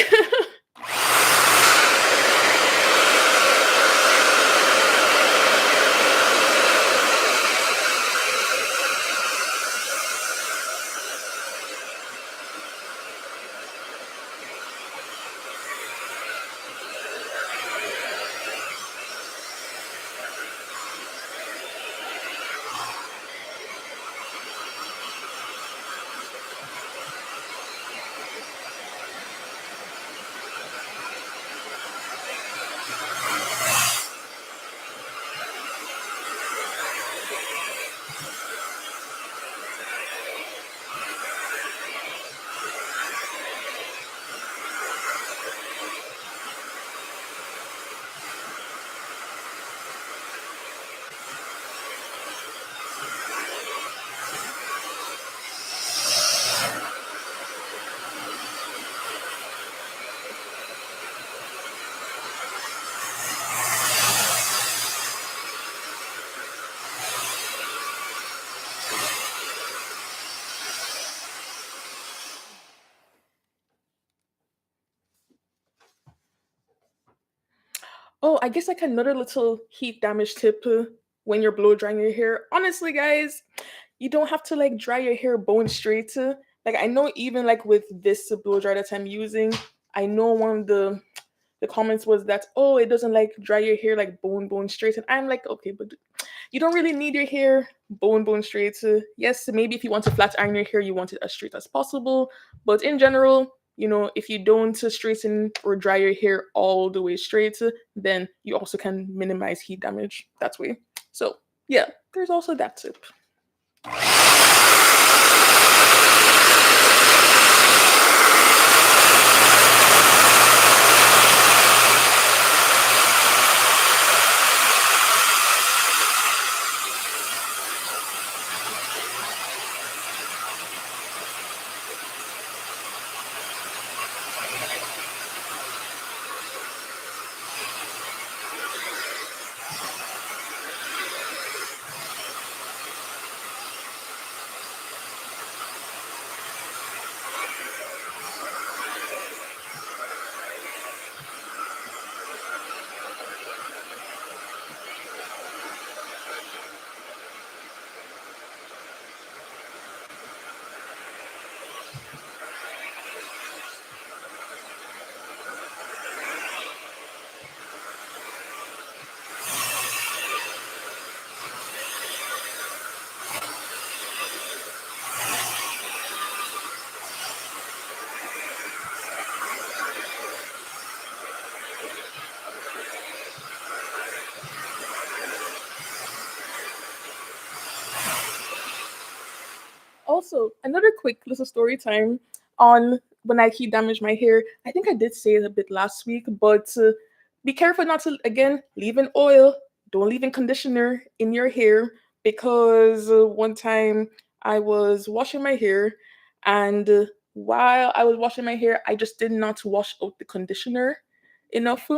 Oh, I guess like another little heat damage tip when you're blow drying your hair. Honestly, guys, you don't have to like dry your hair bone straight. Like I know even like with this blow dryer that I'm using, I know one of the comments was that, oh, it doesn't like dry your hair like bone straight, and I'm like, okay, but you don't really need your hair bone straight. Yes, maybe if you want to flat iron your hair, you want it as straight as possible, but in general, if you don't straighten or dry your hair all the way straight, then you also can minimize heat damage that way. So yeah, there's also that tip. also, another quick little story time on when I heat damage my hair. I think I did say it a bit last week, but be careful not to, again, leave in oil. Don't leave in conditioner in your hair because one time I was washing my hair and while I was washing my hair, I just did not wash out the conditioner enough.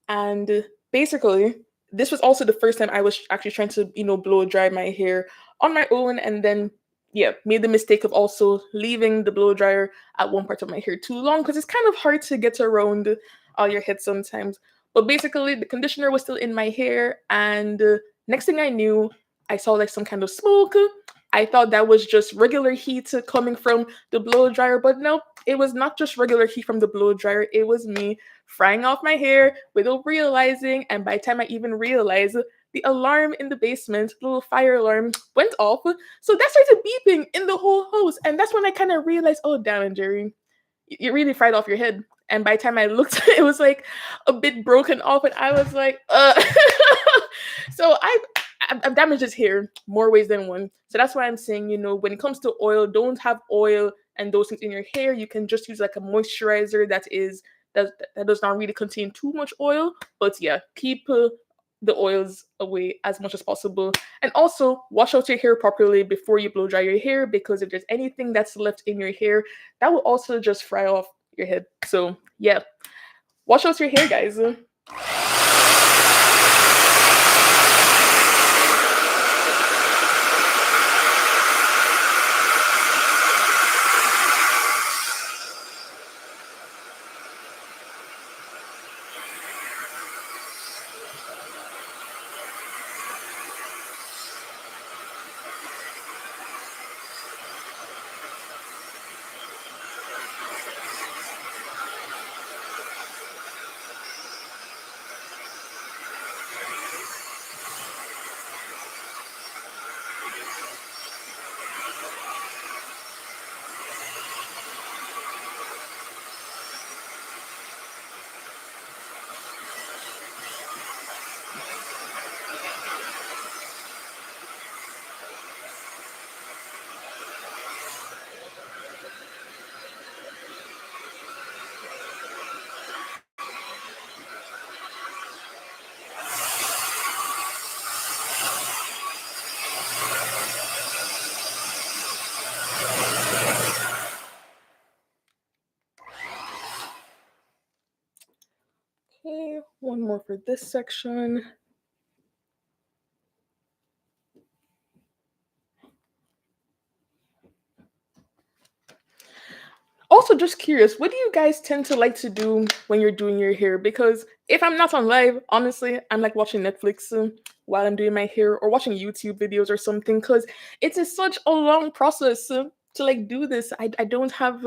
And basically, this was also the first time I was actually trying to, blow dry my hair on my own, and then yeah, made the mistake of also leaving the blow dryer at one part of my hair too long because it's kind of hard to get around all your head sometimes. But basically, the conditioner was still in my hair, and next thing I knew, I saw like some kind of smoke. I thought that was just regular heat coming from the blow dryer, but no, it was not just regular heat from the blow dryer. It was me frying off my hair without realizing. And by the time I even realized, the alarm in the basement, the little fire alarm, went off. So that started beeping in the whole house. And that's when I kind of realized, oh, damn, Jerry, you really fried off your head. And by the time I looked, it was like a bit broken off, and I was like, so I've damaged his hair more ways than one. So that's why I'm saying, when it comes to oil, don't have oil and those things in your hair. You can just use like a moisturizer that does not really contain too much oil. But yeah, keep the oils away as much as possible. And also wash out your hair properly before you blow dry your hair because if there's anything that's left in your hair, that will also just fry off your head. So yeah, wash out your hair, guys. Okay, one more for this section. Also, just curious, what do you guys tend to like to do when you're doing your hair? Because if I'm not on live, honestly, I'm like watching Netflix while I'm doing my hair or watching YouTube videos or something. Because such a long process to like do this. I don't have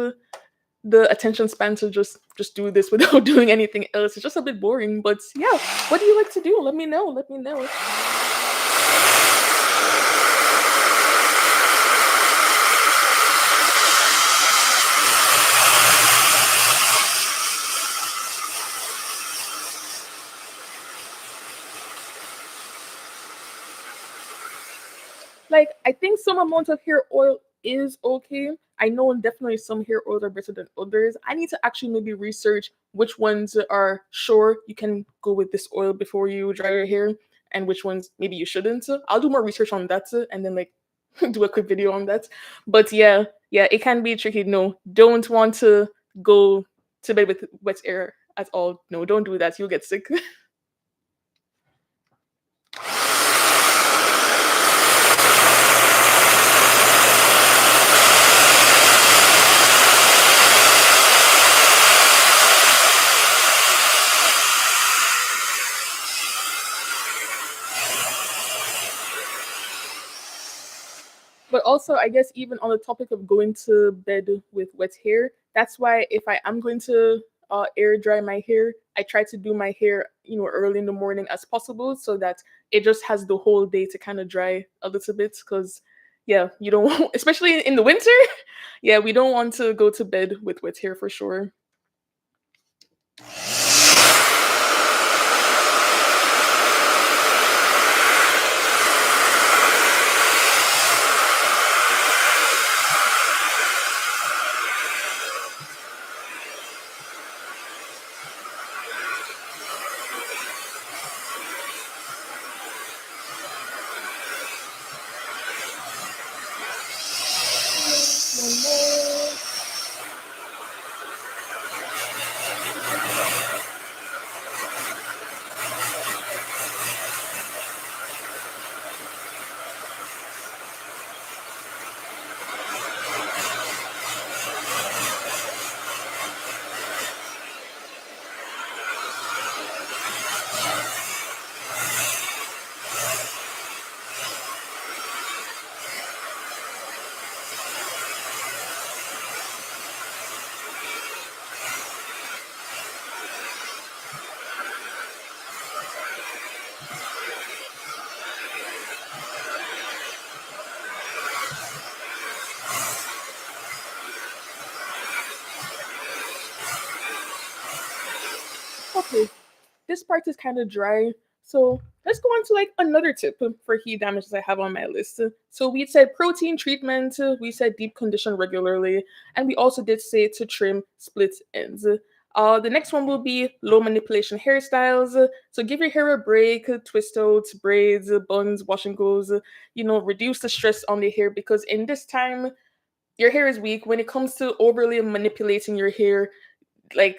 the attention span to just do this without doing anything else. It's just a bit boring. But yeah, what do you like to do? Let me know. Let me know. Like, I think some amount of hair oil is okay. I know definitely some hair oils are better than others. I need to actually maybe research which ones are sure you can go with this oil before you dry your hair and which ones maybe you shouldn't. I'll do more research on that and then like do a quick video on that. But yeah, it can be tricky. No, don't want to go to bed with wet hair at all. No, don't do that. You'll get sick. But also, I guess even on the topic of going to bed with wet hair, that's why if I am going to air dry my hair, I try to do my hair, early in the morning as possible so that it just has the whole day to kind of dry a little bit. Because, yeah, you don't want, especially in the winter, yeah, we don't want to go to bed with wet hair for sure. Okay, this part is kind of dry. So let's go on to like another tip for heat damages I have on my list. So we said protein treatment, we said deep condition regularly, and we also did say to trim split ends. The next one will be low manipulation hairstyles. So give your hair a break, twist outs, braids, buns, wash and goes. Reduce the stress on the hair because in this time your hair is weak. When it comes to overly manipulating your hair, like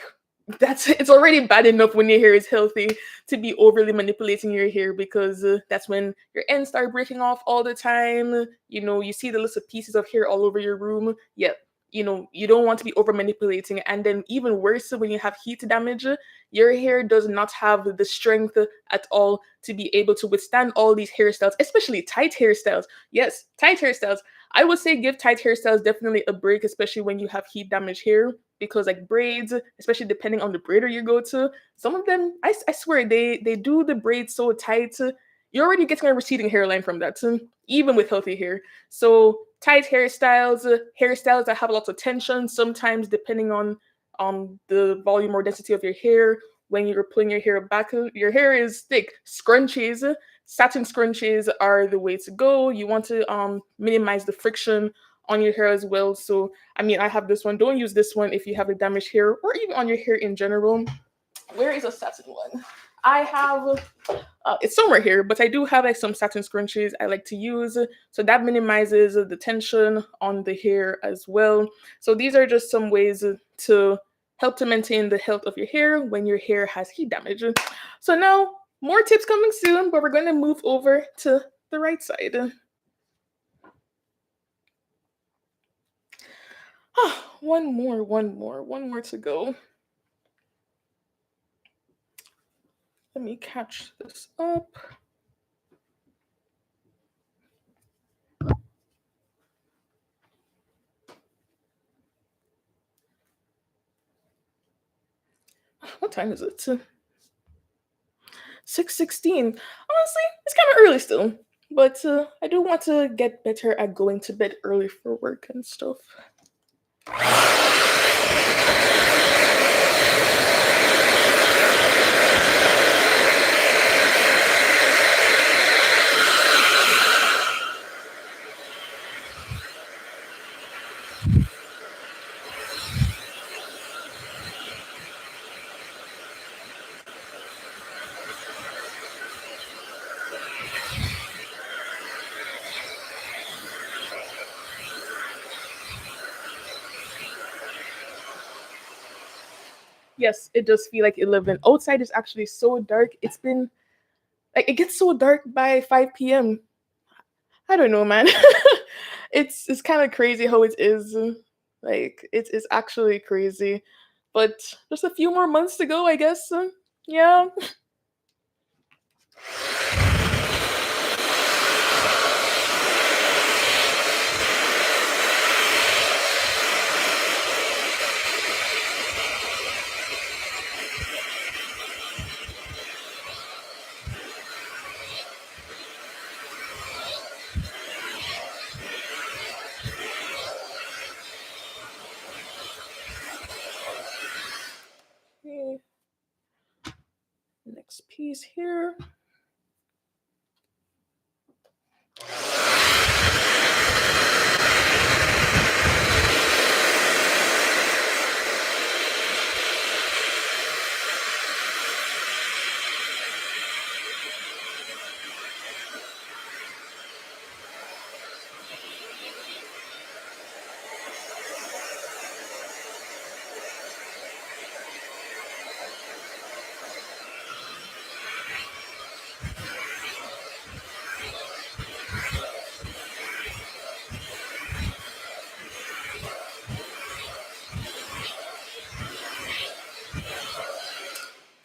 it's already bad enough when your hair is healthy to be overly manipulating your hair because that's when your ends start breaking off all the time. You see the little pieces of hair all over your room. Yeah, you don't want to be over manipulating. And then even worse, when you have heat damage, your hair does not have the strength at all to be able to withstand all these hairstyles, especially tight hairstyles. Yes, tight hairstyles. I would say give tight hairstyles definitely a break, especially when you have heat damage hair, because like braids, especially depending on the braider you go to, some of them, I swear, they do the braids so tight, you're already getting a receding hairline from that, even with healthy hair. So tight hairstyles, hairstyles that have lots of tension, sometimes depending on the volume or density of your hair. When you're pulling your hair back, your hair is thick. Scrunchies, satin scrunchies are the way to go. You want to minimize the friction on your hair as well. So I mean, I have this one. Don't use this one if you have a damaged hair or even on your hair in general. Where is a satin one? I have it's somewhere here, but I do have like some satin scrunchies I like to use. So that minimizes the tension on the hair as well. So these are just some ways to help to maintain the health of your hair when your hair has heat damage. So now more tips coming soon, but we're going to move over to the right side. One more to go. Let me catch this up. What time is it? 6:16. Honestly, it's kind of early still, but I do want to get better at going to bed early for work and stuff. Yes, it does feel like 11. Outside is actually so dark. It's been like it gets so dark by 5 p.m. I don't know, man. It's kind of crazy how it is. Like it's actually crazy. But just a few more months to go, I guess. Yeah. Okay, next piece here.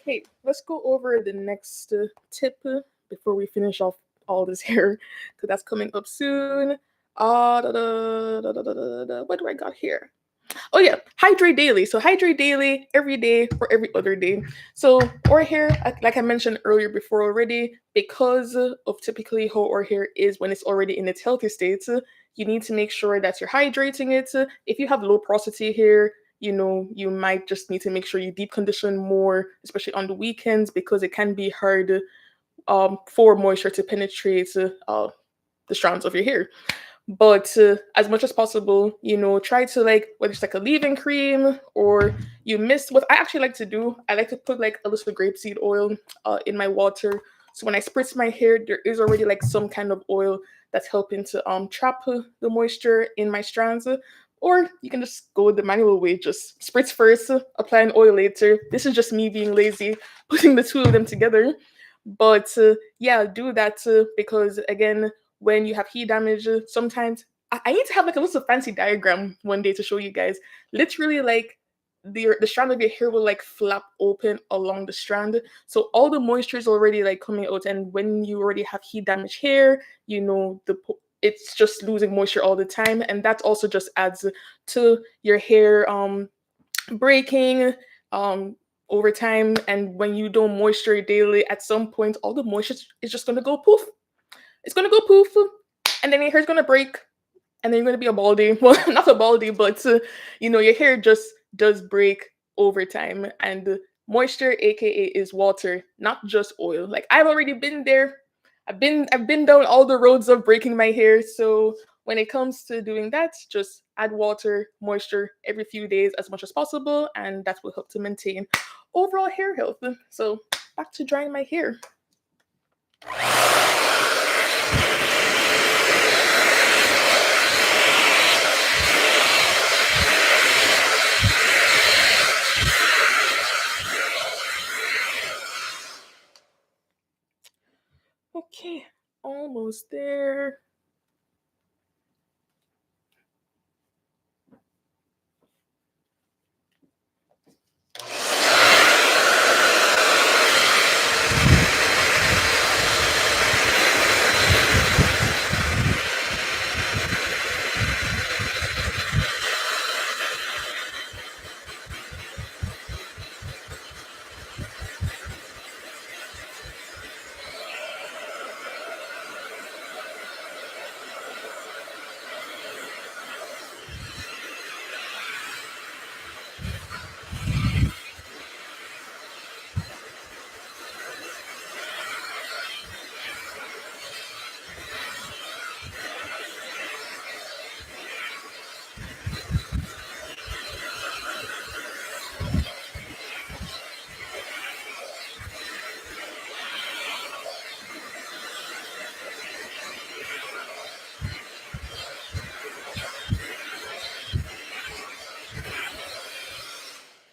Okay, let's go over the next tip before we finish off all this here, because that's coming up soon. What do I got here? Oh yeah, hydrate daily. So hydrate daily, every day or every other day. So our hair, like I mentioned earlier before already, because of typically how our hair is when it's already in its healthy state, you need to make sure that you're hydrating it. If you have low porosity hair, you might just need to make sure you deep condition more, especially on the weekends, because it can be hard for moisture to penetrate the strands of your hair. But as much as possible, try to, like, whether it's like a leave-in cream or you mist. What I actually like to do, I like to put like a little grapeseed oil in my water. So when I spritz my hair, there is already like some kind of oil that's helping to trap the moisture in my strands. Or you can just go the manual way, just spritz first, apply an oil later. This is just me being lazy, putting the two of them together. But yeah, do that because again, when you have heat damage, sometimes I need to have like a little fancy diagram one day to show you guys. Literally, like the strand of your hair will like flap open along the strand, so all the moisture is already like coming out. And when you already have heat damage hair, it's just losing moisture all the time, and that also just adds to your hair breaking um over time. And when you don't moisture daily, at some point all the moisture is just gonna go poof. It's gonna go poof, and then your hair's gonna break, and then you're gonna be a baldy. Well, not a baldy, but your hair just does break over time. And moisture, aka, is water, not just oil. Like, I've already been there. I've been down all the roads of breaking my hair. So when it comes to doing that, just add water, moisture every few days as much as possible, and that will help to maintain overall hair health. So back to drying my hair. Okay, almost there.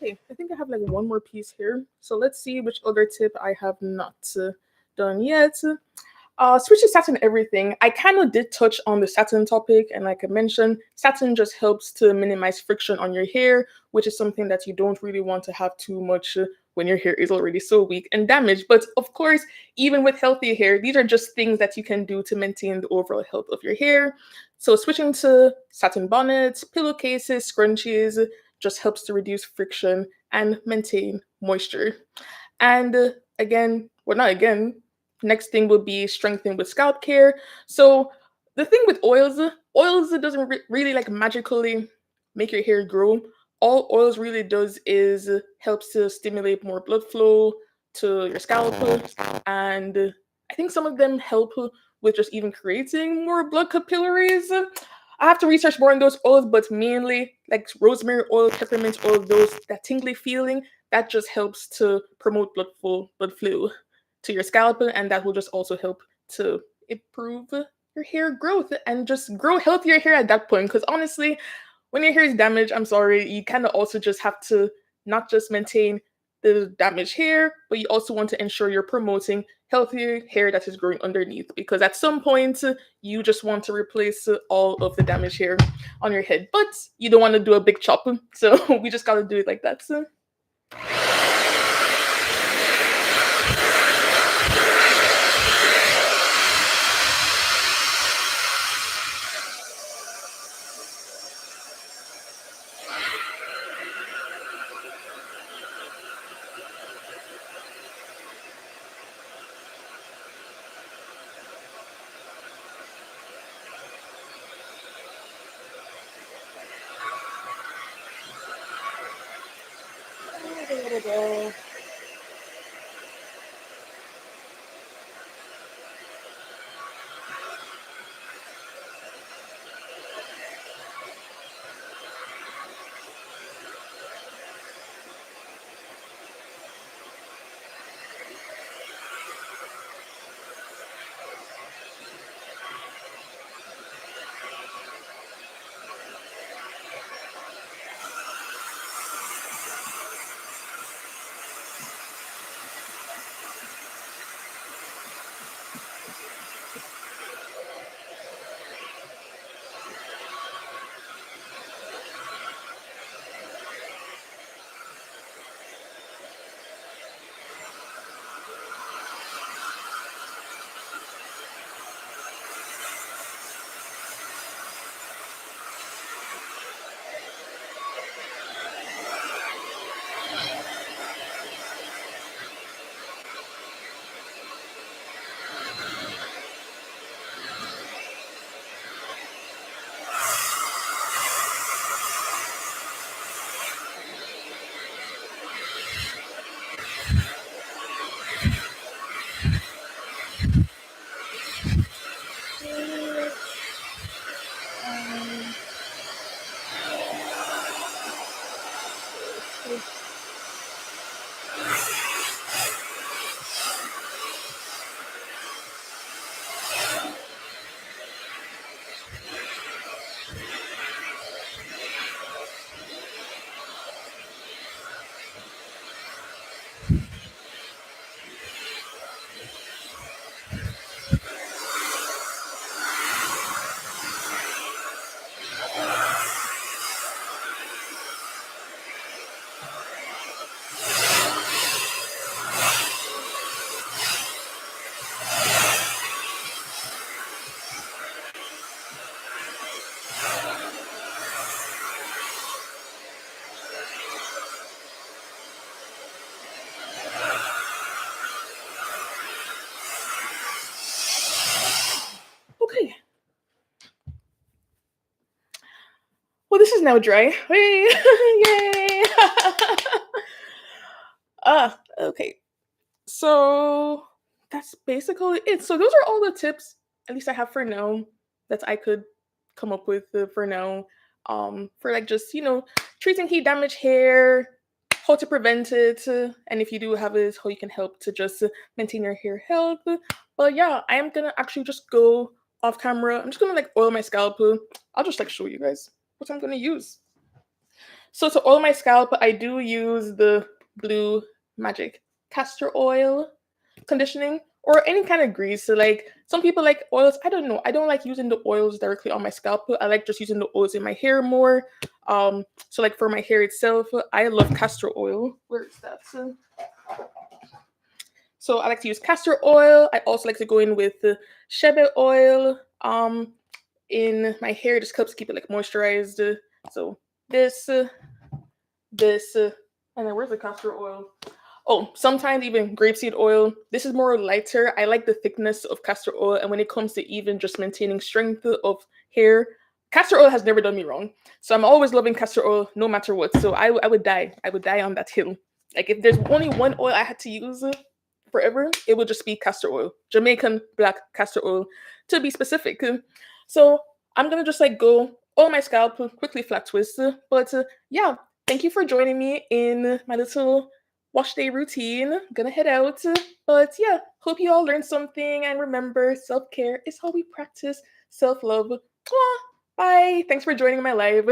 Okay, I think I have like one more piece here. So let's see which other tip I have not done yet. Switch to satin everything. I kind of did touch on the satin topic, and like I mentioned, satin just helps to minimize friction on your hair, which is something that you don't really want to have too much when your hair is already so weak and damaged. But of course, even with healthy hair, these are just things that you can do to maintain the overall health of your hair. So switching to satin bonnets, pillowcases, scrunchies just helps to reduce friction and maintain moisture. And again, well, not again, next thing will be strengthen with scalp care. So the thing with oils doesn't really like magically make your hair grow. All oils really does is helps to stimulate more blood flow to your scalp, and I think some of them help with just even creating more blood capillaries. I have to research more on those oils, but mainly like rosemary oil, peppermint oil, those that tingly feeling that just helps to promote blood flow to your scalp, and that will just also help to improve your hair growth and just grow healthier hair at that point. Because honestly, when your hair is damaged, I'm sorry, you kind of also just have to not just maintain the damaged hair, but you also want to ensure you're promoting healthier hair that is growing underneath. Because at some point, you just want to replace all of the damaged hair on your head, but you don't want to do a big chop. So we just gotta do it like that. So. Okay. Well, this is now dry. Hey! Yay! Okay. So that's basically it. So those are all the tips, at least I have for now, that I could come up with for now. For like just treating heat damage hair, how to prevent it, and if you do have it, how you can help to just maintain your hair health. But yeah, I am gonna actually just go off camera. I'm just gonna like oil my scalp. I'll just like show you guys what I'm gonna use. So to oil my scalp, I do use the Blue Magic castor oil conditioning or any kind of grease. So like some people like oils. I don't know. I don't like using the oils directly on my scalp. I like just using the oils in my hair more. So like for my hair itself, I love castor oil. Where is that? So I like to use castor oil. I also like to go in with shebe oil in my hair. Just helps keep it like moisturized. So this, this, and then where's the castor oil? Oh, sometimes even grapeseed oil. This is more lighter. I like the thickness of castor oil, and when it comes to even just maintaining strength of hair, castor oil has never done me wrong. So I'm always loving castor oil, no matter what. So I would die. I would die on that hill. Like if there's only one oil I had to use forever, it would just be castor oil, Jamaican black castor oil, to be specific. So I'm gonna just like go oil my scalp, quickly flat twist. But yeah, thank you for joining me in my little wash day routine. Gonna head out. But yeah, hope you all learned something. And remember, self care is how we practice self love. Bye. Thanks for joining my live.